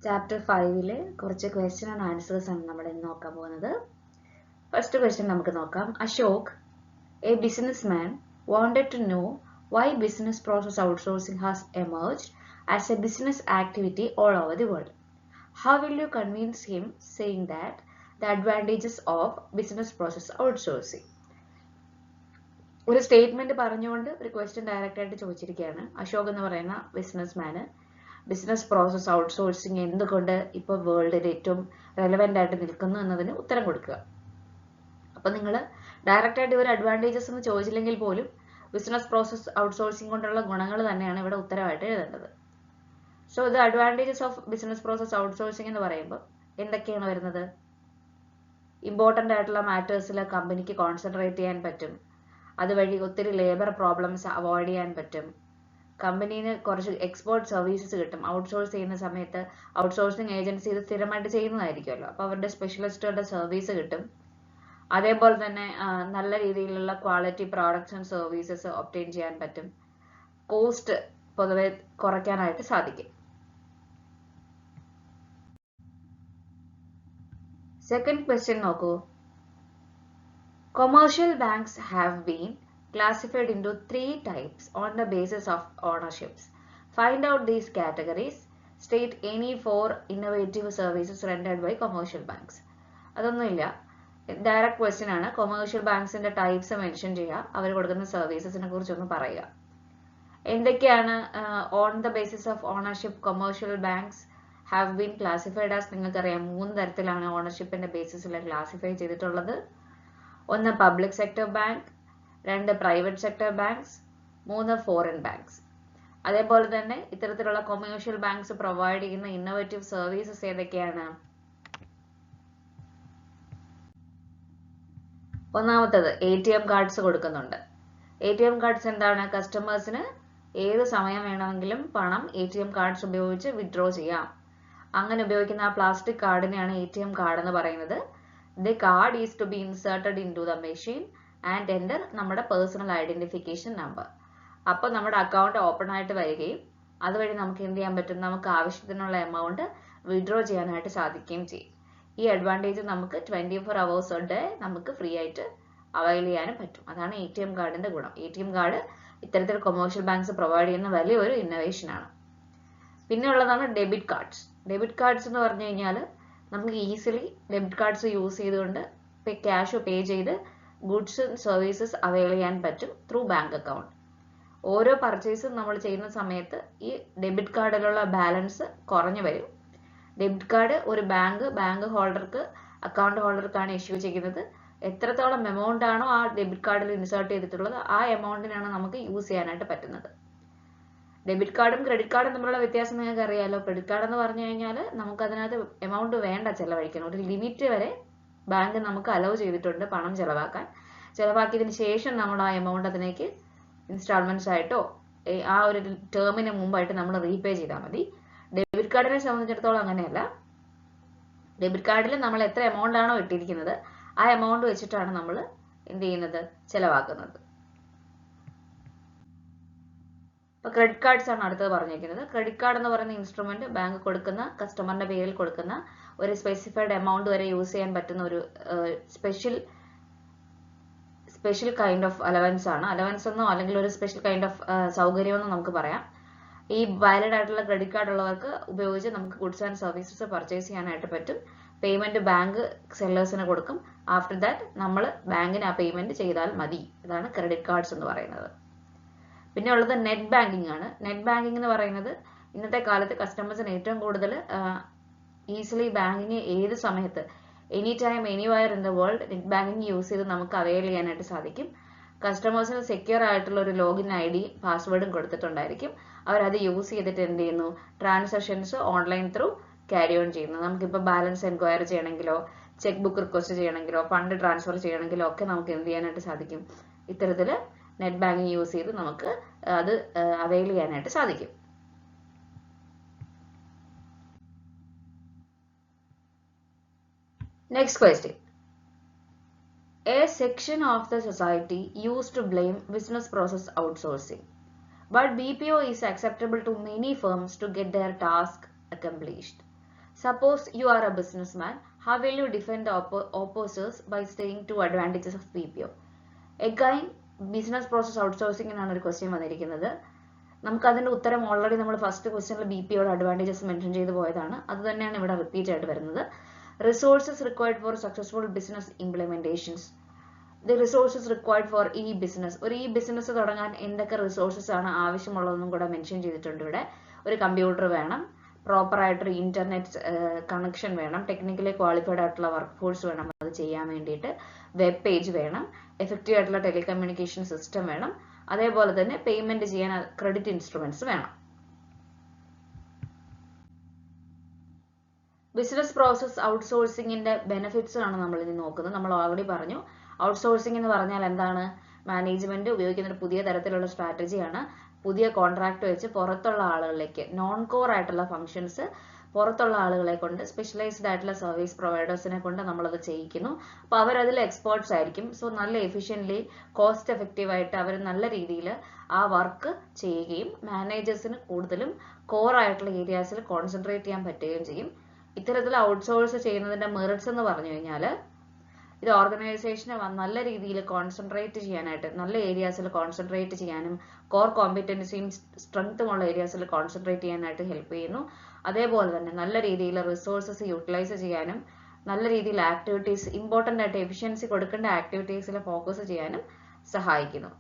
Chapter 5-ലെ കുറച്ച് question and answers ആണ് നമ്മൾ ഇന്ന് നോക്കാൻ പോകുന്നത്. First question നമുക്ക് നോക്കാം. Ashok, a businessman, wanted to know why business process outsourcing has emerged as a business activity all over the world. How will you convince him saying that the advantages of business process outsourcing? ഒരു statement പറഞ്ഞുകൊണ്ട് ഒരു question direct ആയിട്ട് ചോദിച്ചിരിക്കുകയാണ്. അശോക് എന്ന് പറയുന്ന ബിസിനസ്മാന് business process outsourcing എന്തുകൊണ്ട് ഇപ്പോൾ വേൾഡിൽ ഏറ്റവും റെലവെന്റ് ആയിട്ട് നിൽക്കുന്നു എന്നതിന് ഉത്തരം കൊടുക്കുക. അപ്പൊ നിങ്ങൾ ഡയറക്റ്റ് ആയിട്ട് ഒരു അഡ്വാൻറ്റേജസ് എന്ന് ചോദിച്ചില്ലെങ്കിൽ പോലും ബിസിനസ് പ്രോസസ് ഔട്ട്സോഴ്സിങ് കൊണ്ടുള്ള ഗുണങ്ങൾ തന്നെയാണ് ഇവിടെ ഉത്തരമായിട്ട് എഴുതേണ്ടത്. So the advantages of business process outsourcing എന്ന് പറയുമ്പോൾ എന്തൊക്കെയാണ് വരുന്നത്? ഇമ്പോർട്ടൻ്റ് ആയിട്ടുള്ള മാറ്റേഴ്സിൽ കമ്പനിക്ക് കോൺസെൻട്രേറ്റ് ചെയ്യാൻ പറ്റും. അതുവഴി ഒത്തിരി ലേബർ പ്രോബ്ലംസ് അവോയ്ഡ് ചെയ്യാൻ പറ്റും. കമ്പനീന് കുറച്ച് എക്സ്പേർട്ട് സർവീസസ് കിട്ടും. ഔട്ട്സോഴ്സ് ചെയ്യുന്ന സമയത്ത് ഔട്ട്സോഴ്സിങ് ഏജൻസി ഇത് സ്ഥിരമായിട്ട് ചെയ്യുന്നതായിരിക്കുമല്ലോ, അപ്പോൾ അവരുടെ സ്പെഷ്യലിസ്റ്റുകളുടെ സർവീസ് കിട്ടും. അതേപോലെ തന്നെ നല്ല രീതിയിലുള്ള quality products and services obtain ചെയ്യാൻ പറ്റും. കോസ്റ്റ് പൊതുവെ കുറയ്ക്കാനായിട്ട് സാധിക്കും. സെക്കൻഡ് ക്വസ്റ്റ്യൻ നോക്കൂ. Commercial banks have been classified into 3 types on the basis of ownerships. Find out these categories. State any 4 innovative services rendered by commercial banks. അതൊന്നുമില്ല, direct question ആണ്. Commercial ബാങ്ക്സിന്റെ types mention ചെയ്യുക, അവർ കൊടുക്കുന്ന സർവീസസിനെ കുറിച്ചൊന്ന് പറയുക. എന്തൊക്കെയാണ് on the basis of ownership commercial banks have been classified as? നിങ്ങൾക്കറിയാം 3 തരത്തിലാണ് ഓണർഷിപ്പിന്റെ ബേസിസിൽ classify ചെയ്തിട്ടുള്ളത്. ഒന്ന് public sector bank, 2 private sector banks, 3 foreign banks. അതേപോലെ തന്നെ ഇത്തരത്തിലുള്ള കൊമേഴ്ഷ്യൽ ബാങ്ക്സ് പ്രൊവൈഡ് ചെയ്യുന്ന ഇന്നോവേറ്റീവ് സർവീസസ് ഏതൊക്കെയാണ്? ഒന്നാമത്തത് ATM കാർഡ്സ് കൊടുക്കുന്നുണ്ട്. ATM കാർഡ്സ് എന്താണ്? കസ്റ്റമേഴ്സിന് ഏത് സമയം വേണമെങ്കിലും പണം ATM കാർഡ്സ് ഉപയോഗിച്ച് വിഡ്രോ ചെയ്യാം. അങ്ങനെ ഉപയോഗിക്കുന്ന ആ പ്ലാസ്റ്റിക് കാർഡിനെയാണ് ATM കാർഡ് എന്ന് പറയുന്നത്. The card is to be inserted into the machine and enter നമ്മുടെ പേഴ്സണൽ ഐഡന്റിഫിക്കേഷൻ നമ്പർ. അപ്പോൾ നമ്മുടെ അക്കൗണ്ട് ഓപ്പൺ ആയിട്ട് വരികയും അതുവഴി നമുക്ക് എന്ത് ചെയ്യാൻ പറ്റും? നമുക്ക് ആവശ്യത്തിനുള്ള എമൗണ്ട് വിഡ്രോ ചെയ്യാനായിട്ട് സാധിക്കുകയും ചെയ്യും. ഈ അഡ്വാൻറ്റേജ് നമുക്ക് 24 hours a day നമുക്ക് ഫ്രീ ആയിട്ട് അവൈൽ ചെയ്യാനും പറ്റും. അതാണ് ATM കാർഡിന്റെ ഗുണം. ATM കാർഡ് ഇത്തരത്തിൽ കൊമേഴ്ഷ്യൽ ബാങ്ക്സ് പ്രൊവൈഡ് ചെയ്യുന്ന വലിയൊരു ഇന്നോവേഷൻ ആണ്. പിന്നെ ഉള്ളതാണ് ഡെബിറ്റ് കാർഡ്സ്. ഡെബിറ്റ് കാർഡ്സ് എന്ന് പറഞ്ഞു കഴിഞ്ഞാൽ നമുക്ക് ഈസിലി ഡെബിറ്റ് കാർഡ്സ് യൂസ് ചെയ്തുകൊണ്ട് ക്യാഷ് പേ ചെയ്ത് ഗുഡ്സ് ആൻഡ് സർവീസസ് അവൈൽ ചെയ്യാൻ പറ്റും ത്രൂ ബാങ്ക് അക്കൗണ്ട്. ഓരോ പർച്ചേസും നമ്മൾ ചെയ്യുന്ന സമയത്ത് ഈ ഡെബിറ്റ് കാർഡിലുള്ള ബാലൻസ് കുറഞ്ഞു വരും. ഡെബിറ്റ് കാർഡ് ഒരു ബാങ്ക് ഹോൾഡർക്ക് അക്കൗണ്ട് ഹോൾഡർക്കാണ് ഇഷ്യൂ ചെയ്യുന്നത്. എത്രത്തോളം എമൗണ്ട് ആണോ ആ ഡെബിറ്റ് കാർഡിൽ ഇൻസേർട്ട് ചെയ്തിട്ടുള്ളത് ആ എമൗണ്ടിനാണ് നമുക്ക് യൂസ് ചെയ്യാനായിട്ട് പറ്റുന്നത്. ഡെബിറ്റ് കാർഡും ക്രെഡിറ്റ് കാർഡും തമ്മിലുള്ള വ്യത്യാസം നിങ്ങൾക്ക് അറിയാലോ. ക്രെഡിറ്റ് കാർഡ് എന്ന് പറഞ്ഞു കഴിഞ്ഞാൽ നമുക്ക് അതിനകത്ത് എമൗണ്ട് വേണ്ട ചെലവഴിക്കാൻ. ഒരു ലിമിറ്റ് വരെ ബാങ്ക് നമുക്ക് അലോ ചെയ്തിട്ടുണ്ട് പണം ചെലവാക്കാൻ. ചെലവാക്കിയതിന് ശേഷം നമ്മൾ ആ എമൗണ്ട് അതിലേക്ക് ഇൻസ്റ്റാൾമെന്റ്സ് ആയിട്ടോ ആ ഒരു ടേമിന് മുമ്പായിട്ട് നമ്മൾ റീപേ ചെയ്താൽ മതി. ഡെബിറ്റ് കാർഡിനെ സംബന്ധിച്ചിടത്തോളം അങ്ങനെയല്ല. ഡെബിറ്റ് കാർഡിൽ നമ്മൾ എത്ര എമൗണ്ട് ആണോ ഇട്ടിരിക്കുന്നത് ആ എമൗണ്ട് വെച്ചിട്ടാണ് നമ്മൾ എന്ത് ചെയ്യുന്നത്? ചെലവാക്കുന്നത്. ഇപ്പൊ ക്രെഡിറ്റ് കാർഡ്സ് ആണ് അടുത്തത് പറഞ്ഞിരിക്കുന്നത്. ക്രെഡിറ്റ് കാർഡ് എന്ന് പറയുന്ന ഇൻസ്ട്രുമെന്റ് ബാങ്ക് കൊടുക്കുന്ന കസ്റ്റമറിന്റെ പേരിൽ കൊടുക്കുന്ന ഒരു സ്പെസിഫൈഡ് എമൗണ്ട് വരെ യൂസ് ചെയ്യാൻ പറ്റുന്ന ഒരു സ്പെഷ്യൽ കൈൻഡ് ഓഫ് അലവൻസ് ആണ്. അലവൻസ് എന്നോ അല്ലെങ്കിൽ ഒരു സ്പെഷ്യൽ കൈൻഡ് ഓഫ് സൗകര്യമെന്നോ നമുക്ക് പറയാം. ഈ വാലിഡ് ആയിട്ടുള്ള ക്രെഡിറ്റ് കാർഡ് ഉള്ളവർക്ക് ഉപയോഗിച്ച് നമുക്ക് ഗുഡ്സ് ആൻഡ് സർവീസസ് പർച്ചേസ് ചെയ്യാനായിട്ട് പറ്റും. പേയ്മെന്റ് ബാങ്ക് സെല്ലേഴ്സിന് കൊടുക്കും. ആഫ്റ്റർ ദാറ്റ് നമ്മൾ ബാങ്കിന് ആ പേയ്മെന്റ് ചെയ്താൽ മതി. ഇതാണ് ക്രെഡിറ്റ് കാർഡ്സ് എന്ന് പറയുന്നത്. പിന്നെ ഉള്ളത് നെറ്റ് ബാങ്കിങ് ആണ്. നെറ്റ് ബാങ്കിങ് എന്ന് പറയുന്നത് ഇന്നത്തെ കാലത്ത് കസ്റ്റമേഴ്സിന് ഏറ്റവും കൂടുതൽ ഈസിലി ബാങ്കിങ് ഏത് സമയത്ത് any time anywhere in the world net banking use ചെയ്ത് നമുക്ക് അവൈൽ ചെയ്യാനായിട്ട് സാധിക്കും. കസ്റ്റമേഴ്സിന് സെക്യൂർ ആയിട്ടുള്ള ഒരു ലോഗിൻ ID പാസ്വേഡും കൊടുത്തിട്ടുണ്ടായിരിക്കും. അവരത് യൂസ് ചെയ്തിട്ട് എന്ത് ചെയ്യുന്നു? Transactions online through carry on ചെയ്യുന്നു. നമുക്കിപ്പോൾ ബാലൻസ് എൻക്വയറി ചെയ്യണമെങ്കിലോ ചെക്ക് ബുക്ക് റിക്വസ്റ്റ് ചെയ്യണമെങ്കിലോ ഫണ്ട് ട്രാൻസ്ഫർ ചെയ്യണമെങ്കിലോ ഒക്കെ നമുക്ക് എന്ത് ചെയ്യാനായിട്ട് സാധിക്കും? ഇത്തരത്തിൽ നെറ്റ് ബാങ്കിങ് യൂസ് ചെയ്ത് നമുക്ക് അത് അവൈൽ ചെയ്യാനായിട്ട് സാധിക്കും. Next question. A section of the society used to blame business process outsourcing, but BPO is acceptable to many firms to get their task accomplished. Suppose you are a businessman, how will you defend the opposers by staying to advantages of BPO? Again, business process outsourcing എന്നാണ് ഒരു question വന്നിരിക്കുന്നത്. നമുക്ക് അതിന്റെ ഉത്തരം already നമ്മൾ first ക്വസ്റ്റ്യനിൽ BPOയുടെ advantages mention ചെയ്തു പോയതാണ്. അത് തന്നെയാണ് ഇവിടെ റിപ്പീറ്റ് ആയിട്ട് വരുന്നത്. Resources required for successful business implementations. The resources required for ഈ ബിസിനസ്. ഒരു ഈ ബിസിനസ് തുടങ്ങാൻ എന്തൊക്കെ റിസോഴ്സസ് ആണ് ആവശ്യമുള്ളതെന്നും കൂടെ മെൻഷൻ ചെയ്തിട്ടുണ്ട് ഇവിടെ. ഒരു കമ്പ്യൂട്ടർ വേണം, പ്രോപ്പർ ആയിട്ടൊരു ഇന്റർനെറ്റ് കണക്ഷൻ വേണം, ടെക്നിക്കലി ക്വാളിഫൈഡ് ആയിട്ടുള്ള വർക്ക് ഫോഴ്സ് വേണം അത് ചെയ്യാൻ വേണ്ടിയിട്ട്, വെബ് പേജ് വേണം, എഫക്റ്റീവ് ആയിട്ടുള്ള ടെലികമ്മ്യൂണിക്കേഷൻ സിസ്റ്റം വേണം, അതേപോലെ തന്നെ പേയ്മെന്റ് ചെയ്യാൻ ക്രെഡിറ്റ് ഇൻസ്ട്രുമെന്റ്സ് വേണം. ബിസിനസ് പ്രോസസ് ഔട്ട്സോഴ്സിംഗിന്റെ ബെനിഫിറ്റ്സ് ആണ് നമ്മൾ ഇനി നോക്കുന്നത്. നമ്മൾ ഓൾറെഡി പറഞ്ഞു, ഔട്ട്സോഴ്സിംഗ് എന്ന് പറഞ്ഞാൽ എന്താണ്? മാനേജ്മെന്റ് ഉപയോഗിക്കുന്ന ഒരു പുതിയ തരത്തിലുള്ള സ്ട്രാറ്റജിയാണ്. പുതിയ കോൺട്രാക്ട് വെച്ച് പുറത്തുള്ള ആളുകളിലേക്ക്, നോൺ കോർ ആയിട്ടുള്ള ഫംഗ്ഷൻസ് പുറത്തുള്ള ആളുകളെ കൊണ്ട്, സ്പെഷ്യലൈസ്ഡ് ആയിട്ടുള്ള സർവീസ് പ്രൊവൈഡേഴ്സിനെ കൊണ്ട് നമ്മളത് ചെയ്യിക്കുന്നു. അപ്പോൾ അവരതിൽ എക്സ്പേർട്സ് ആയിരിക്കും. സോ നല്ല എഫിഷ്യൻ്റ്ലി, കോസ്റ്റ് എഫക്റ്റീവ് ആയിട്ട് അവർ നല്ല രീതിയിൽ ആ വർക്ക് ചെയ്യുകയും മാനേജേഴ്സിന് കൂടുതലും കോർ ആയിട്ടുള്ള ഏരിയാസിൽ കോൺസെൻട്രേറ്റ് ചെയ്യാൻ പറ്റുകയും ചെയ്യും. ഇത്തരത്തിൽ ഔട്ട്സോഴ്സ് ചെയ്യുന്നതിന്റെ മെറിറ്റ്സ് എന്ന് പറഞ്ഞു കഴിഞ്ഞാൽ ഇത് ഓർഗനൈസേഷനെ നല്ല രീതിയിൽ കോൺസെൻട്രേറ്റ് ചെയ്യാനായിട്ട്, നല്ല ഏരിയാസിൽ കോൺസെൻട്രേറ്റ് ചെയ്യാനും കോർ കോമ്പിറ്റൻസിയും സ്ട്രെങ്ത്തും ഉള്ള ഏരിയാസിൽ കോൺസെൻട്രേറ്റ് ചെയ്യാനായിട്ട് ഹെൽപ്പ് ചെയ്യുന്നു. അതേപോലെ തന്നെ നല്ല രീതിയിൽ റിസോഴ്സസ് യൂട്ടിലൈസ് ചെയ്യാനും നല്ല രീതിയിൽ ആക്ടിവിറ്റീസ്, ഇമ്പോർട്ടൻ്റ് ആയിട്ട് എഫിഷ്യൻസി കൊടുക്കേണ്ട ആക്ടിവിറ്റീസിൽ ഫോക്കസ് ചെയ്യാനും സഹായിക്കുന്നു.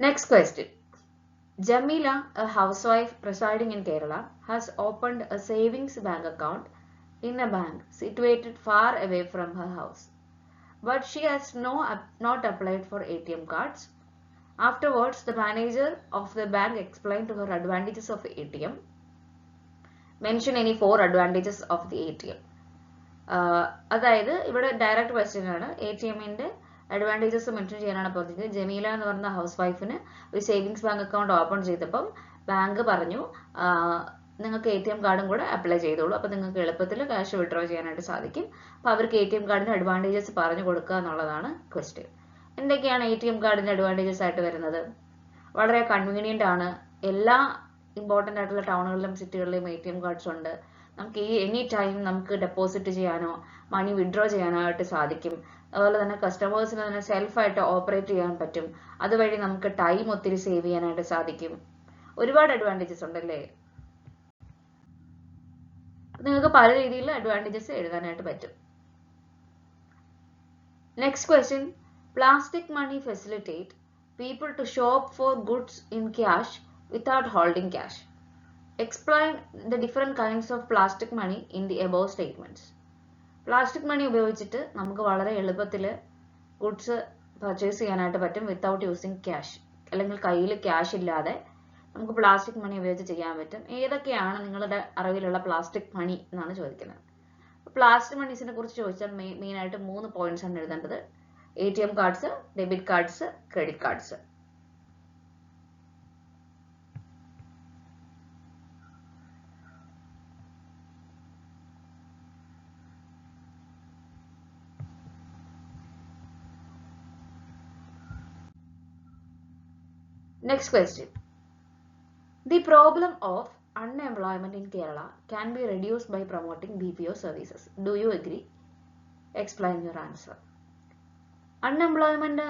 Next question. Jamila, a housewife residing in Kerala, has opened a savings bank account in a bank situated far away from her house. But she has not applied for ATM cards. Afterwards, the manager of the bank explained to her advantages of ATM. Mention any 4 advantages of the ATM. അതായത് ഇവിടെ direct question ആണ്. ATMന്റെ advantages mention ചെയ്യാനാണ് പറഞ്ഞത്. ജമീല എന്ന് പറഞ്ഞ house വൈഫിന് ഒരു savings bank account open ചെയ്തപ്പം ബാങ്ക് പറഞ്ഞു നിങ്ങൾക്ക് ATM കാർഡും കൂടെ അപ്ലൈ ചെയ്തോളൂ, അപ്പോൾ നിങ്ങൾക്ക് എളുപ്പത്തിൽ ക്യാഷ് വിഡ്രോ ചെയ്യാനായിട്ട് സാധിക്കും. അപ്പോൾ അവർക്ക് ATM കാർഡിന്റെ അഡ്വാൻറ്റേജസ് പറഞ്ഞു കൊടുക്കുക എന്നുള്ളതാണ് ക്വസ്റ്റ്യൻ. എന്തൊക്കെയാണ് ATM കാർഡിന്റെ അഡ്വാൻറ്റേജസ് ആയിട്ട് വരുന്നത്? വളരെ കൺവീനിയന്റ് ആണ്. എല്ലാ ഇമ്പോർട്ടൻ്റ് ആയിട്ടുള്ള ടൗണുകളിലും സിറ്റികളിലും ATM കാർഡ്സ് ഉണ്ട്. നമുക്ക് എനി ടൈം നമുക്ക് ഡെപ്പോസിറ്റ് ചെയ്യാനോ മണി വിഡ്രോ ചെയ്യാനോ ആയിട്ട് സാധിക്കും. അതുപോലെ തന്നെ കസ്റ്റമേഴ്സിന് തന്നെ സെൽഫായിട്ട് ഓപ്പറേറ്റ് ചെയ്യാൻ പറ്റും. അതുവഴി നമുക്ക് ടൈം ഒത്തിരി സേവ് ചെയ്യാനായിട്ട് സാധിക്കും. ഒരുപാട് അഡ്വാൻറ്റേജസ് ഉണ്ടല്ലേ. നിങ്ങൾക്ക് പല രീതിയിൽ അഡ്വാൻറ്റേജസ് എഴുതാനായിട്ട് പറ്റും. Next question. Plastic money facilitate people to shop for goods in cash without holding cash. Explain the different kinds of plastic money in the above statements. Plastic money ഉപയോഗിച്ചിട്ട് നമുക്ക് വളരെ എളുപ്പത്തിൽ ഗുഡ്സ് പർച്ചേസ് ചെയ്യാനായിട്ട് പറ്റും without using cash. അല്ലെങ്കിൽ കയ്യിൽ cash ഇല്ലാതെ നമുക്ക് പ്ലാസ്റ്റിക് മണി ഉപയോഗിച്ച് ചെയ്യാൻ പറ്റും. ഏതൊക്കെയാണ് നിങ്ങളുടെ അറിവിലുള്ള പ്ലാസ്റ്റിക് മണി എന്നാണ് ചോദിക്കുന്നത്. പ്ലാസ്റ്റിക് മണീസിനെ കുറിച്ച് ചോദിച്ചാൽ മെയിനായിട്ട് 3 പോയിന്റ്സ് ആണ് എഴുതേണ്ടത്. ATM cards, debit cards, credit cards. Next question. The problem of unemployment in Kerala can be reduced by promoting BPO services. Do you agree? Explain your answer. Unemployment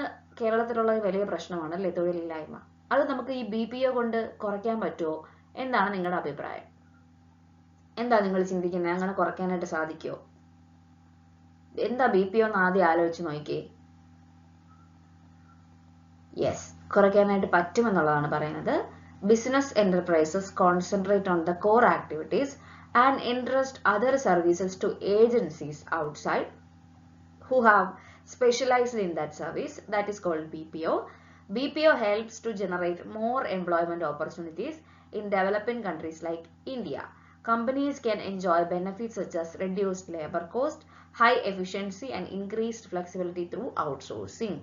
കേരളത്തിലുള്ള വലിയ പ്രശ്നമാണ് അല്ലേ, തൊഴിലില്ലായ്മ. അത് നമുക്ക് ഈ BPO കൊണ്ട് കുറയ്ക്കാൻ പറ്റുമോ? എന്താണ് നിങ്ങളുടെ അഭിപ്രായം? എന്താ നിങ്ങൾ ചിന്തിക്കുന്നത്? അങ്ങനെ കുറയ്ക്കാനായിട്ട് സാധിക്കുമോ? എന്താ BPO എന്ന് ആദ്യം ആലോചിച്ച് നോക്കിയേ. യെസ്, കുറയ്ക്കാനായിട്ട് പറ്റുമെന്നുള്ളതാണ് പറയുന്നത്. Business enterprises concentrate on the core activities and interest other services to agencies outside who have specialized in that service. That is called BPO. BPO helps to generate more employment opportunities in developing countries like India. Companies can enjoy benefits such as reduced labor cost, high efficiency and increased flexibility through outsourcing.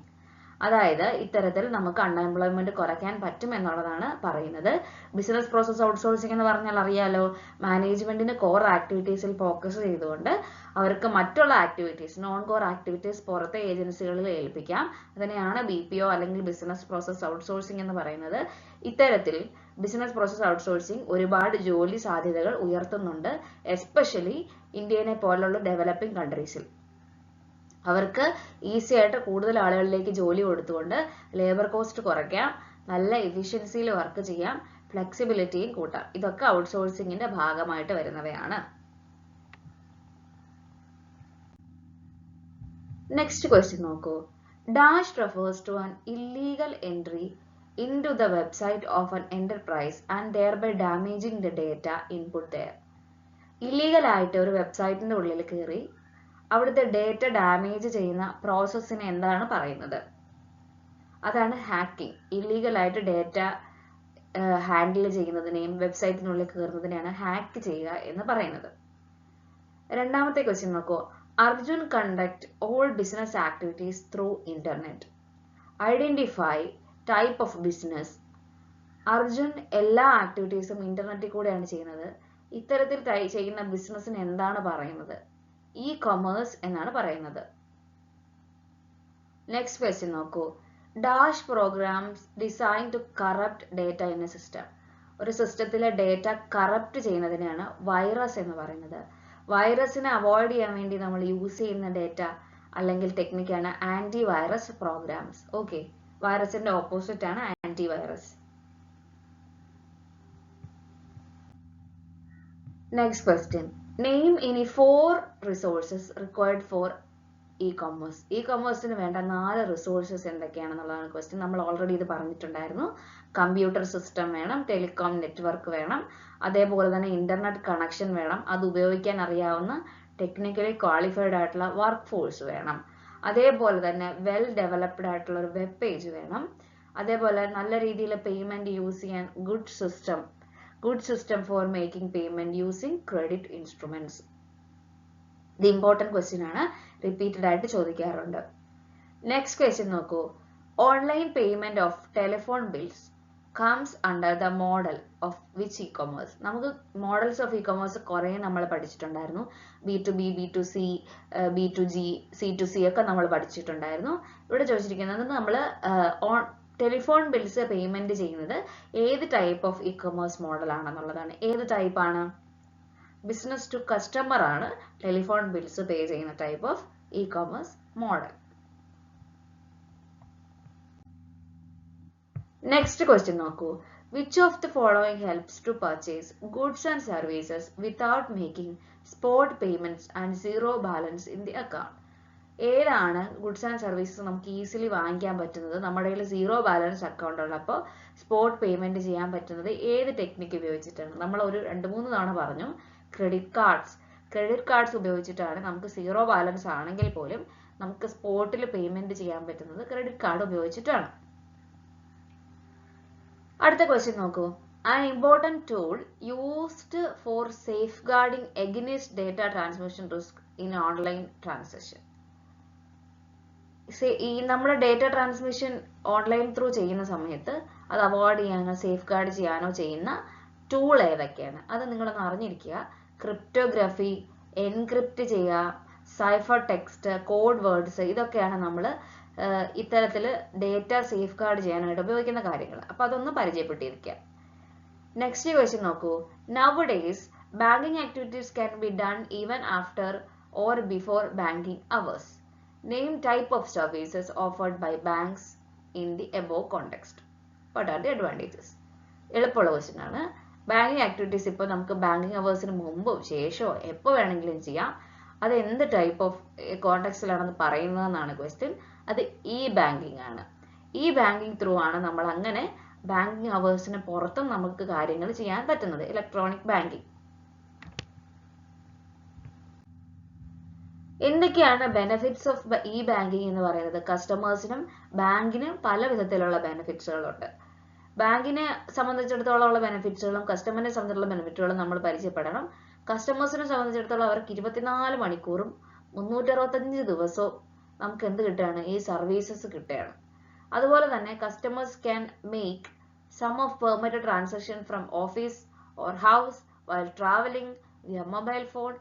അതായത് ഇത്തരത്തിൽ നമുക്ക് unemployment കുറയ്ക്കാൻ പറ്റും എന്നുള്ളതാണ് പറയുന്നത്. Business process outsourcing എന്ന് പറഞ്ഞാൽ അറിയാലോ, മാനേജ്മെന്റിന് കോർ ആക്ടിവിറ്റീസിൽ ഫോക്കസ് ചെയ്തുകൊണ്ട് അവർക്ക് മറ്റുള്ള ആക്ടിവിറ്റീസ്, നോൺ കോർ ആക്ടിവിറ്റീസ് പുറത്തെ ഏജൻസികളിൽ ഏൽപ്പിക്കാം. അതിനെയാണ് BPO അല്ലെങ്കിൽ ബിസിനസ് പ്രോസസ് ഔട്ട്സോഴ്സിംഗ് എന്ന് പറയുന്നത്. ഇത്തരത്തിൽ ബിസിനസ് പ്രോസസ് ഔട്ട്സോഴ്സിംഗ് ഒരുപാട് ജോലി സാധ്യതകൾ ഉയർത്തുന്നുണ്ട്, എസ്പെഷ്യലി ഇന്ത്യനെ പോലുള്ള ഡെവലപ്പിംഗ് കൺട്രീസിൽ. അവർക്ക് ഈസി ആയിട്ട് കൂടുതൽ ആളുകളിലേക്ക് ജോലി കൊടുത്തുകൊണ്ട് ലേബർ കോസ്റ്റ് കുറയ്ക്കാം, നല്ല എഫിഷ്യൻസിയിൽ വർക്ക് ചെയ്യാം, ഫ്ലെക്സിബിലിറ്റിയും കൂട്ടാം. ഇതൊക്കെ ഔട്ട്സോഴ്സിംഗിന്റെ ഭാഗമായിട്ട് വരുന്നവയാണ്. നെക്സ്റ്റ് ക്വസ്റ്റ്യൻ നോക്കൂ. Dash refers to an illegal entry into the website of an enterprise and thereby damaging the data input there. Illegal ആയിട്ട് ഒരു വെബ്സൈറ്റിന്റെ ഉള്ളിൽ കയറി അവിടുത്തെ ഡേറ്റ ഡാമേജ് ചെയ്യുന്ന പ്രോസസ്സിനെ എന്താണ് പറയുന്നത്? അതാണ് ഹാക്കിംഗ്. ഇല്ലീഗൽ ആയിട്ട് ഡേറ്റ ഹാൻഡിൽ ചെയ്യുന്നതിനെയും വെബ്സൈറ്റിനുള്ളിൽ കയറുന്നതിനെയാണ് ഹാക്ക് ചെയ്യുക എന്ന് പറയുന്നത്. രണ്ടാമത്തെ ക്വസ്റ്റ്യൻ നോക്കൂ. Arjun conduct all business activities through internet. Identify type of business. Arjun എല്ലാ ആക്ടിവിറ്റീസും ഇന്റർനെറ്റിൽ കൂടെയാണ് ചെയ്യുന്നത്. ഇത്തരത്തിൽ ചെയ്യുന്ന ബിസിനസ്സിന് എന്താണ് പറയുന്നത്? ഇ കൊമേഴ്സ് എന്നാണ് പറയുന്നത്. നെക്സ്റ്റ് ക്വസ്റ്റ്യൻ നോക്കൂ. Dash programs design to corrupt data in a system. ഒരു സിസ്റ്റത്തിലെ ഡേറ്റ കറപ്റ്റ് ചെയ്യുന്നതിനാണ് വൈറസ് എന്ന് പറയുന്നത്. വൈറസിനെ അവോയ്ഡ് ചെയ്യാൻ വേണ്ടി നമ്മൾ യൂസ് ചെയ്യുന്ന ഡേറ്റ അല്ലെങ്കിൽ ടെക്നിക്കാണ് ആന്റി വൈറസ് പ്രോഗ്രാംസ്. ഓക്കെ, വൈറസിന്റെ ഓപ്പോസിറ്റ് ആണ് anti virus. Next question. Name any 4 resources required for e-commerce. ഇ-കൊമേഴ്സിന് വേണ്ട 4 റിസോഴ്സസ് എന്തൊക്കെയാണെന്നുള്ളതാണ് ക്വസ്റ്റ്യൻ. നമ്മൾ ഓൾറെഡി ഇത് പറഞ്ഞിട്ടുണ്ടായിരുന്നു. കമ്പ്യൂട്ടർ സിസ്റ്റം വേണം, ടെലികോം നെറ്റ്വർക്ക് വേണം, അതേപോലെ തന്നെ ഇന്റർനെറ്റ് കണക്ഷൻ വേണം, അത് ഉപയോഗിക്കാൻ അറിയാവുന്ന ടെക്നിക്കലി ക്വാളിഫൈഡ് ആയിട്ടുള്ള വർക്ക് ഫോഴ്സ് വേണം, അതേപോലെ തന്നെ വെൽ ഡെവലപ്ഡ് ആയിട്ടുള്ള ഒരു വെബ് പേജ് വേണം, അതേപോലെ നല്ല രീതിയിൽ പേയ്മെന്റ് യൂസ് ചെയ്യാൻ good system for making payment using credit instruments. ഇത് ഇമ്പോർട്ടന്റ് ക്വസ്റ്റ്യൻ ആണ്, റിപ്പീറ്റഡ് ആയിട്ട് ചോദിക്കാറുണ്ട്. നെക്സ്റ്റ് ക്വസ്റ്റ്യൻ നോക്കൂ. Online payment of telephone bills comes under the model of which e-commerce. നമുക്ക് മോഡൽസ് ഓഫ് ഇ-കൊമേഴ്സ് കുറെ നമ്മൾ പഠിച്ചിട്ടുണ്ടായിരുന്നു. B2B, B2C, B2G, C2C ഒക്കെ നമ്മൾ പഠിച്ചിട്ടുണ്ടായിരുന്നു. ഇവിടെ ചോദിച്ചിരിക്കുന്നത് നമ്മൾ ടെലിഫോൺ ബിൽസ് പേയ്മെന്റ് ചെയ്യുന്നത് ഏത് ടൈപ്പ് ഓഫ് ഇ-കൊമേഴ്സ് മോഡൽ ആണെന്നുള്ളതാണ്. ഏത് ടൈപ്പ് ആണ്? ബിസിനസ് ടു കസ്റ്റമർ ആണ് ടെലിഫോൺ ബിൽസ് പേ ചെയ്യുന്ന type of e-commerce model. Next question നോക്കൂ. Which of the following helps to purchase goods and services without making spot payments and zero balance in the account? ഏതാണ് goods and services നമുക്ക് easily വാങ്ങിക്കാൻ പറ്റുന്നത്, നമ്മുടെ കയ്യിൽ zero balance account ഉള്ളപ്പോൾ spot payment ചെയ്യാൻ പറ്റുന്നത് ഏത് ടെക്നിക്ക് ഉപയോഗിച്ചിട്ടാണ്? നമ്മൾ ഒരു 2-3 തവണ പറഞ്ഞു. ക്രെഡിറ്റ് കാർഡ്സ് ഉപയോഗിച്ചിട്ടാണ്. നമുക്ക് സീറോ ബാലൻസ് ആണെങ്കിൽ പോലും നമുക്ക് സ്പോട്ടിൽ പേയ്മെന്റ് ചെയ്യാൻ പറ്റുന്നത് ക്രെഡിറ്റ് കാർഡ് ഉപയോഗിച്ചിട്ടാണ്. അടുത്ത ക്വസ്റ്റ്യൻ നോക്കൂ. An important tool used for safeguarding against data transmission risk in online transaction. ഈ നമ്മുടെ ഡേറ്റ ട്രാൻസ്മിഷൻ ഓൺലൈൻ ത്രൂ ചെയ്യുന്ന സമയത്ത് അത് അവോയ്ഡ് ചെയ്യാനോ സേഫ് ഗാർഡ് ചെയ്യാനോ ചെയ്യുന്ന ടൂൾ ഏതൊക്കെയാണ്? അത് നിങ്ങളൊന്ന് അറിഞ്ഞിരിക്കുക. ക്രിപ്റ്റോഗ്രഫി, എൻക്രിപ്റ്റ് ചെയ്യുക, സൈഫർ ടെക്സ്റ്റ്, കോഡ് വേർഡ്സ്, ഇതൊക്കെയാണ് നമ്മൾ ഇത്തരത്തിൽ ഡേറ്റ സേഫ് ഗാർഡ് ചെയ്യാനായിട്ട് ഉപയോഗിക്കുന്ന കാര്യങ്ങൾ. അപ്പൊ അതൊന്ന് പരിചയപ്പെട്ടിരിക്കുക. നെക്സ്റ്റ് ക്വസ്റ്റ്യൻ നോക്കൂ. Nowadays, banking activities can be done even after or before banking hours. Name type of services offered by banks in the above context. What are the advantages? എളുപ്പമുള്ള question ആണ്. Banking activities ഇപ്പോൾ നമുക്ക് banking അവേഴ്സിന് മുമ്പോ ശേഷമോ എപ്പോൾ വേണമെങ്കിലും ചെയ്യാം. അത് എന്ത് ടൈപ്പ് ഓഫ് കോണ്ടെക്സ്റ്റിലാണെന്ന് പറയുന്നതെന്നാണ് ക്വസ്റ്റ്യൻ. അത് ഇ ബാങ്കിങ് ആണ്. ഇ ബാങ്കിങ് ത്രൂ ആണ് നമ്മൾ അങ്ങനെ ബാങ്കിങ് അവേഴ്സിന് പുറത്തും നമുക്ക് കാര്യങ്ങൾ ചെയ്യാൻ പറ്റുന്നത്. Electronic banking. എന്തൊക്കെയാണ് ബെനിഫിറ്റ്സ് ഓഫ് ഇ ബാങ്കിങ് എന്ന് പറയുന്നത്? കസ്റ്റമേഴ്സിനും ബാങ്കിനും പല വിധത്തിലുള്ള ബെനിഫിറ്റ്സുകളുണ്ട്. ബാങ്കിനെ സംബന്ധിച്ചിടത്തോളം ഉള്ള ബെനിഫിറ്റ്സുകളും കസ്റ്റമറിനെ സംബന്ധിച്ചുള്ള ബെനിഫിറ്റുകളും നമ്മൾ പരിചയപ്പെടണം. കസ്റ്റമേഴ്സിനെ സംബന്ധിച്ചിടത്തോളം അവർക്ക് 24 മണിക്കൂറും 365 ദിവസവും നമുക്ക് എന്ത് കിട്ടുകയാണ്? ഈ സർവീസസ് കിട്ടുകയാണ്. അതുപോലെ തന്നെ customers can make some of permitted transaction from office or house while travelling via mobile phone.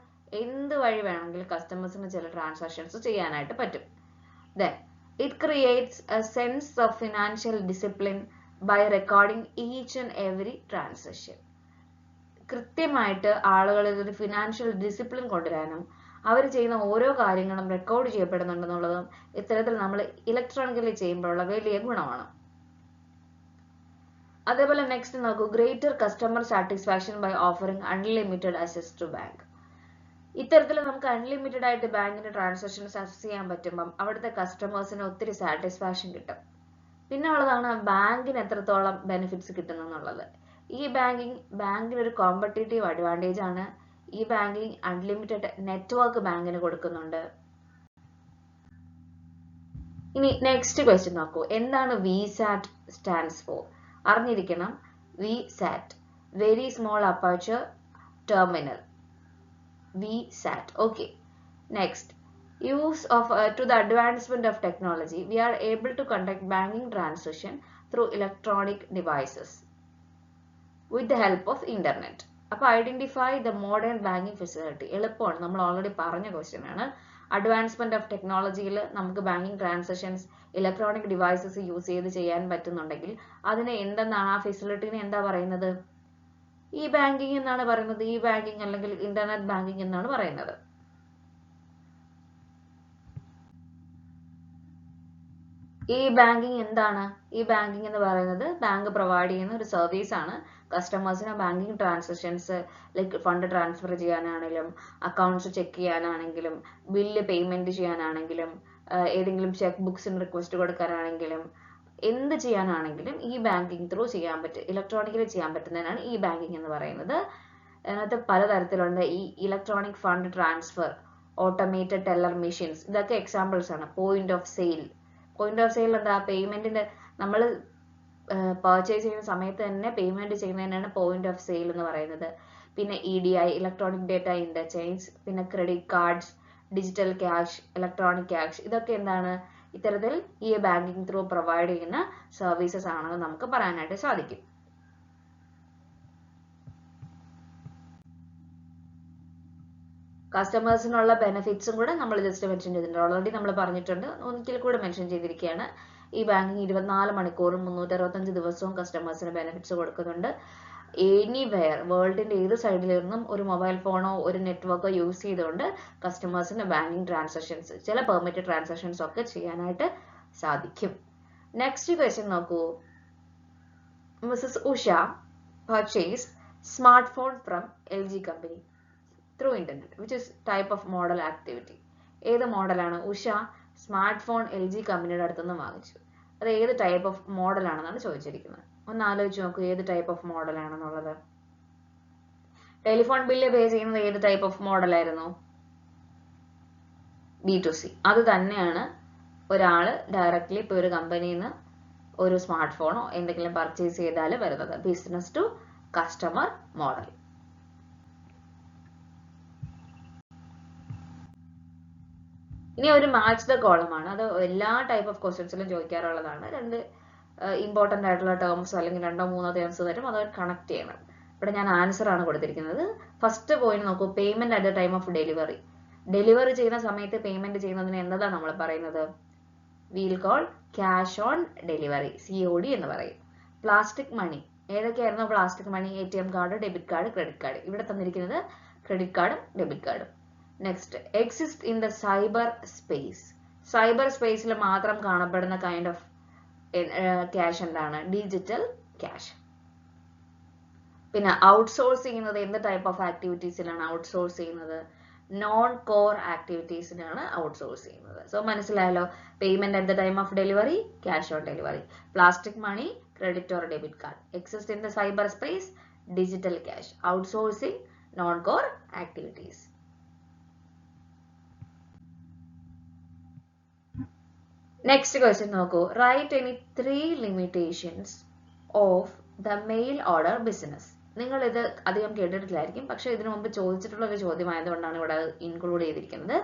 എന്ത് വഴി വേണമെങ്കിലും കസ്റ്റമേഴ്സിന് ചില ട്രാൻസാക്ഷൻസ് ചെയ്യാനായിട്ട് പറ്റും. Then it creates a sense of financial discipline by recording each and every transaction. കൃത്യമായിട്ട് ആളുകളിൽ ഒരു ഫിനാൻഷ്യൽ ഡിസിപ്ലിൻ കൊണ്ടുവരാനും അവർ ചെയ്യുന്ന ഓരോ കാര്യങ്ങളും റെക്കോർഡ് ചെയ്യപ്പെടുന്നുണ്ടെന്നുള്ളതും ഇത്തരത്തിൽ നമ്മൾ ഇലക്ട്രോണിക്കലി ചെയ്യുമ്പോഴുള്ള വലിയ ഗുണമാണ്. അതേപോലെ നെക്സ്റ്റ് നോക്കൂ, greater customer satisfaction by offering unlimited access to bank. ഇത്തരത്തിൽ നമുക്ക് അൺലിമിറ്റഡ് ആയിട്ട് ബാങ്കിന്റെ ട്രാൻസാക്ഷൻസ് ആക്സസ് ചെയ്യാൻ പറ്റുമ്പം അവിടുത്തെ കസ്റ്റമേഴ്സിന് ഒത്തിരി സാറ്റിസ്ഫാക്ഷൻ കിട്ടും. പിന്നെ ഉള്ളതാണ് ബാങ്കിന് എത്രത്തോളം ബെനിഫിറ്റ്സ് കിട്ടുന്നെന്നുള്ളത്. ഈ ബാങ്കിന് ഒരു കോമ്പറ്റേറ്റീവ് അഡ്വാൻറ്റേജ് ആണ്. ഈ ബാങ്കിങ് അൺലിമിറ്റഡ് നെറ്റ്വർക്ക് ബാങ്കിന് കൊടുക്കുന്നുണ്ട്. ഇനി നെക്സ്റ്റ് ക്വസ്റ്റ്യൻ നോക്കൂ, എന്താണ് VSAT സ്റ്റാൻഡ്സ് ഫോർ? അറിഞ്ഞിരിക്കണം. VSAT, very small aperture terminal. VSAT. Okay. Next, use of to the advancement of technology, we are able to conduct banking transaction through electronic devices with the help of internet. അപ്പോൾ identify the modern banking facility. എളുപ്പമാണ്, നമ്മൾ already പറഞ്ഞ question ആണ്. Advancement of ടെക്നോളജിയിൽ നമുക്ക് banking transactions electronic devices use ചെയ്ത് ചെയ്യാൻ പറ്റുന്നുണ്ടെങ്കിൽ അതിന് എന്തെന്നാണ്, ആ ഫെസിലിറ്റിനെ എന്താ പറയുന്നത്? ഈ ബാങ്കിങ് എന്നാണ് പറയുന്നത്. ഈ ബാങ്കിങ് അല്ലെങ്കിൽ ഇന്റർനെറ്റ് ബാങ്കിങ് എന്നാണ് പറയുന്നത്. ഈ ബാങ്കിങ് എന്താണ്? ഈ ബാങ്കിങ് എന്ന് പറയുന്നത് ബാങ്ക് പ്രൊവൈഡ് ചെയ്യുന്ന ഒരു സർവീസ് ആണ്. കസ്റ്റമേഴ്സിന് banking transactions like fund transfer ചെയ്യാനാണെങ്കിലും അക്കൗണ്ട്സ് ചെക്ക് ചെയ്യാനാണെങ്കിലും ബില്ല് പേയ്മെന്റ് ചെയ്യാനാണെങ്കിലും ഏതെങ്കിലും ചെക്ക് ബുക്സിന് റിക്വസ്റ്റ് കൊടുക്കാനാണെങ്കിലും എന്ത് ചെയ്യാനാണെങ്കിലും ഈ ബാങ്കിങ് ത്രൂ ചെയ്യാൻ പറ്റും, ഇലക്ട്രോണിക്കലി ചെയ്യാൻ പറ്റുന്നതിനാണ് ഈ ബാങ്കിങ് എന്ന് പറയുന്നത്. അതിനകത്ത് പലതരത്തിലുണ്ട്. ഈ electronic fund transfer, automated teller machines, ഇതൊക്കെ എക്സാമ്പിൾസ് ആണ്. പോയിന്റ് ഓഫ് സെയിൽ എന്താ? പേയ്മെന്റിന്റെ നമ്മൾ പർച്ചേസ് ചെയ്യുന്ന സമയത്ത് തന്നെ പേയ്മെന്റ് ചെയ്യുന്നതിനാണ് പോയിന്റ് ഓഫ് സെയിൽ എന്ന് പറയുന്നത്. പിന്നെ EDI, ഇലക്ട്രോണിക് ഡേറ്റ ഇന്റർചേഞ്ച്, പിന്നെ credit cards, digital cash, electronic cash, ഇതൊക്കെ എന്താണ്? ഇത്തരത്തിൽ ഈ ബാങ്കിങ് ത്രൂ പ്രൊവൈഡ് ചെയ്യുന്ന സർവീസസ് ആണെന്ന് നമുക്ക് പറയാനായിട്ട് സാധിക്കും. കസ്റ്റമേഴ്സിനുള്ള ബെനിഫിറ്റ്സും കൂടെ നമ്മൾ ജസ്റ്റ് മെൻഷൻ ചെയ്തിട്ടുണ്ട്. ഓൾറെഡി നമ്മൾ പറഞ്ഞിട്ടുണ്ട്, ഒരിക്കൽ കൂടെ മെൻഷൻ ചെയ്തിരിക്കുകയാണ്. ഈ ബാങ്കിങ് 24 മണിക്കൂറും 365 ദിവസവും കസ്റ്റമേഴ്സിന് ബെനിഫിറ്റ്സ് കൊടുക്കുന്നുണ്ട്. എനിവെയർ, വേൾഡിന്റെ ഏത് സൈഡിലിരുന്നും ഒരു മൊബൈൽ ഫോണോ ഒരു നെറ്റ്വർക്കോ യൂസ് ചെയ്തുകൊണ്ട് കസ്റ്റമേഴ്സിന് ബാങ്കിങ് ട്രാൻസാക്ഷൻസ്, ചില പെർമിറ്റഡ് ട്രാൻസാക്ഷൻസ് ഒക്കെ ചെയ്യാനായിട്ട് സാധിക്കും. നെക്സ്റ്റ് ക്വസ്റ്റ്യൻ നോക്കൂ. Mrs Usha purchased smartphone from LG company through internet, which is type of model activity. ഏത് മോഡലാണ്? ഉഷ സ്മാർട്ട് ഫോൺ LG കമ്പനിയുടെ അടുത്തുനിന്ന് വാങ്ങിച്ചു. അത് ഏത് ടൈപ്പ് ഓഫ് മോഡൽ ആണെന്നാണ് ചോദിച്ചിരിക്കുന്നത്. ഒന്ന് ആലോചിച്ച് നോക്കൂ, ഏത് ടൈപ്പ് ഓഫ് മോഡൽ ആണെന്നുള്ളത്. ടെലിഫോൺ ബില്ല് പേ ചെയ്യുന്നത് ഏത് ടൈപ്പ് ഓഫ് മോഡലായിരുന്നു? B2C. അത് തന്നെയാണ് ഒരാൾ ഡയറക്റ്റ്ലി ഇപ്പോൾ ഒരു കമ്പനിയിൽ നിന്ന് ഒരു സ്മാർട്ട് ഫോണോ എന്തെങ്കിലും പർച്ചേസ് ചെയ്താൽ വരുന്നത് ബിസിനസ് ടു കസ്റ്റമർ മോഡൽ. ഇനി ഒരു മാച്ച് ദ കോളമാണ്. അത് എല്ലാ ടൈപ്പ് ഓഫ് ക്വസ്റ്റ്യൻസിലും ചോദിക്കാറുള്ളതാണ്. രണ്ട് ഇമ്പോർട്ടൻ്റ് ആയിട്ടുള്ള ടേംസ് അല്ലെങ്കിൽ 2-3 ടേംസ് തരും, അത് കണക്ട് ചെയ്യണം. ഇവിടെ ഞാൻ ആൻസർ ആണ് കൊടുത്തിരിക്കുന്നത്. ഫസ്റ്റ് പോയിന്റ് നോക്കൂ, payment at the time of delivery. Delivery ചെയ്യുന്ന സമയത്ത് പേയ്മെന്റ് ചെയ്യുന്നതിന് എന്നതാണ് നമ്മൾ പറയുന്നത്? We'll call cash on delivery, COD എന്ന് പറയും. പ്ലാസ്റ്റിക് മണി, ഏതൊക്കെയായിരുന്നു plastic money? ATM card, debit card, credit card. ഇവിടെ തന്നിരിക്കുന്നത് ക്രെഡിറ്റ് കാർഡും ഡെബിറ്റ് കാർഡും. Next, exist in the cyber space. Cyber സ്പേസിൽ മാത്രം കാണപ്പെടുന്ന കൈൻഡ് ഓഫ് ക്യാഷ് എന്താണ്? Digital cash. പിന്നെ ഔട്ട്സോഴ്സ് ചെയ്യുന്നത് എന്ത് ടൈപ്പ് ഓഫ് ആക്ടിവിറ്റീസിലാണ് ഔട്ട്സോഴ്സ് ചെയ്യുന്നത്? നോൺ കോർ ആക്ടിവിറ്റീസിനാണ് ഔട്ട്സോഴ്സ് ചെയ്യുന്നത്. സോ മനസ്സിലായല്ലോ, payment at the time of delivery, cash on delivery, plastic money, credit or debit card, exist in the cyber space, digital cash, outsourcing, non core activities. Next question നോക്കൂ. Right any 3 limitations of the mail order business. നിങ്ങൾ ഇത് അധികം കേട്ടിട്ടില്ലായിരിക്കും, പക്ഷെ ഇതിനു മുമ്പ് ചോദിച്ചിട്ടുള്ള ഒരു ചോദ്യമായതുകൊണ്ടാണ് ഇവിടെ ഇൻക്ലൂഡ് ചെയ്തിരിക്കുന്നത്.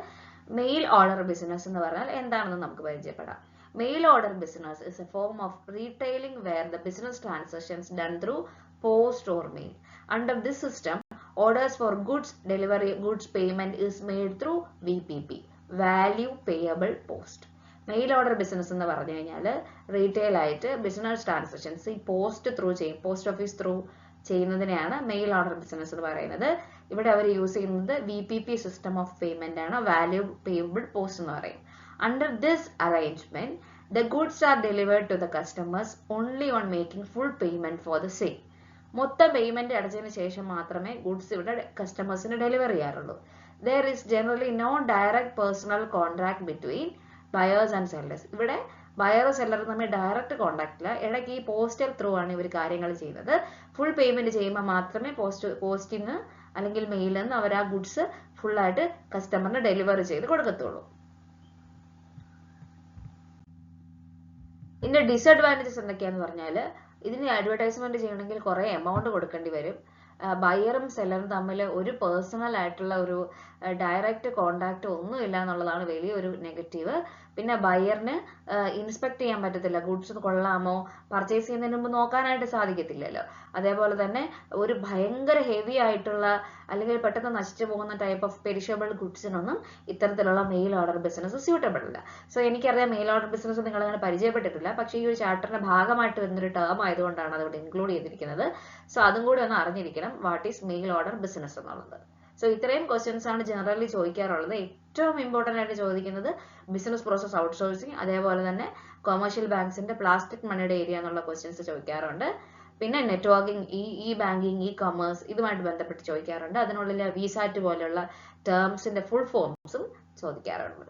മെയിൽ ഓർഡർ ബിസിനസ് എന്ന് പറഞ്ഞാൽ എന്താണെന്ന് നമുക്ക് പരിചയപ്പെടാം. Mail order business is a form of retailing where the business transactions done through post or mail. Under this system, orders for goods payment is made through VPP, value payable post. Mail order business എന്ന് പറഞ്ഞു കഴിഞ്ഞാൽ retail ആയിട്ട് business transactions ഈ post office through ചെയ്യുന്നതിനെയാണ് mail order business എന്ന് പറയുന്നത്. ഇവിടെ അവർ യൂസ് ചെയ്യുന്നത് VPP സിസ്റ്റം ഓഫ് പേയ്മെന്റ് ആണ്, വാല്യൂ പേയബിൾ പോസ്റ്റ് എന്ന് പറയും. Under this arrangement, the goods are delivered to the customers only on making full payment for the same. മൊത്തം പേയ്മെന്റ് അടച്ചതിന് ശേഷം മാത്രമേ ഗുഡ്സ് ഇവിടെ കസ്റ്റമേഴ്സിന് ഡെലിവർ ചെയ്യാറുള്ളൂ. There is generally no direct personal contract between buyers and sellers. ഇവിടെ ബയറും സെല്ലറും തമ്മിൽ direct contact ഇല്ല. ഇടയ്ക്ക് ഈ പോസ്റ്റൽ ത്രൂ ആണ് ഇവർ കാര്യങ്ങൾ ചെയ്യുന്നത്. ഫുൾ പേയ്മെന്റ് ചെയ്യുമ്പോൾ മാത്രമേ പോസ്റ്റിന്ന് അല്ലെങ്കിൽ മെയിലിൽ നിന്ന് അവർ ആ ഗുഡ്സ് ഫുള്ളായിട്ട് കസ്റ്റമറിന് ഡെലിവർ ചെയ്ത് കൊടുക്കത്തുള്ളൂ. ഇതിന്റെ ഡിസഡ്വാൻറ്റേജസ് എന്തൊക്കെയാന്ന് പറഞ്ഞാൽ ഇതിന് അഡ്വർടൈസ്മെന്റ് ചെയ്യണമെങ്കിൽ കുറെ എമൗണ്ട് കൊടുക്കേണ്ടി വരും. ബയറും സെല്ലറും തമ്മിൽ ഒരു പേഴ്സണൽ ആയിട്ടുള്ള ഒരു ഡയറക്റ്റ് കോണ്ടാക്ട് ഒന്നുമില്ല എന്നുള്ളതാണ് വലിയൊരു നെഗറ്റീവ്. പിന്നെ ബയറിന് ഇൻസ്പെക്ട് ചെയ്യാൻ പറ്റത്തില്ല, ഗുഡ്സ് കൊള്ളാമോ, പർച്ചേസ് ചെയ്യുന്നതിന് മുമ്പ് നോക്കാനായിട്ട് സാധിക്കത്തില്ലല്ലോ. അതേപോലെ തന്നെ ഒരു ഭയങ്കര ഹെവി ആയിട്ടുള്ള അല്ലെങ്കിൽ പെട്ടെന്ന് നശിച്ചു പോകുന്ന ടൈപ്പ് ഓഫ് പെരിഷബിൾ ഗുഡ്സിനൊന്നും ഇത്തരത്തിലുള്ള മെയിൽ ഓർഡർ ബിസിനസ് സ്യൂട്ടബിൾ അല്ല. സോ എനിക്കറിയാം മെയിൽ ഓർഡർ ബിസിനസ് നിങ്ങൾ അങ്ങനെ പരിചയപ്പെട്ടിട്ടില്ല, പക്ഷേ ഈ ഒരു ചാപ്റ്ററിന്റെ ഭാഗമായിട്ട് വരുന്നൊരു ടേം ആയതുകൊണ്ടാണ് അതിവിടെ ഇൻക്ലൂഡ് ചെയ്തിരിക്കുന്നത്. സോ അതും കൂടി ഒന്ന് അറിഞ്ഞിരിക്കണം, what is mail order business എന്നുള്ളത്. സോ ഇത്രയും ക്വസ്റ്റ്യൻസ് ആണ് ജനറലി ചോദിക്കാറുള്ളത്. ഏറ്റവും ഇമ്പോർട്ടന്റ് ആയിട്ട് ചോദിക്കുന്നത് ബിസിനസ് പ്രോസസ് ഔട്ട്സോഴ്സിങ്, അതേപോലെ തന്നെ കൊമേഴ്ഷ്യൽ ബാങ്ക്സിന്റെ പ്ലാസ്റ്റിക് മണിയുടെ ഏരിയ എന്നുള്ള ക്വസ്റ്റ്യൻസ് ചോദിക്കാറുണ്ട്. പിന്നെ networking, e banking, e commerce ഇതുമായിട്ട് ബന്ധപ്പെട്ട് ചോദിക്കാറുണ്ട്. അതിനുള്ളിൽ വിസാറ്റ് പോലെയുള്ള ടേംസിന്റെ ഫുൾ ഫോംസും ചോദിക്കാറുണ്ട്.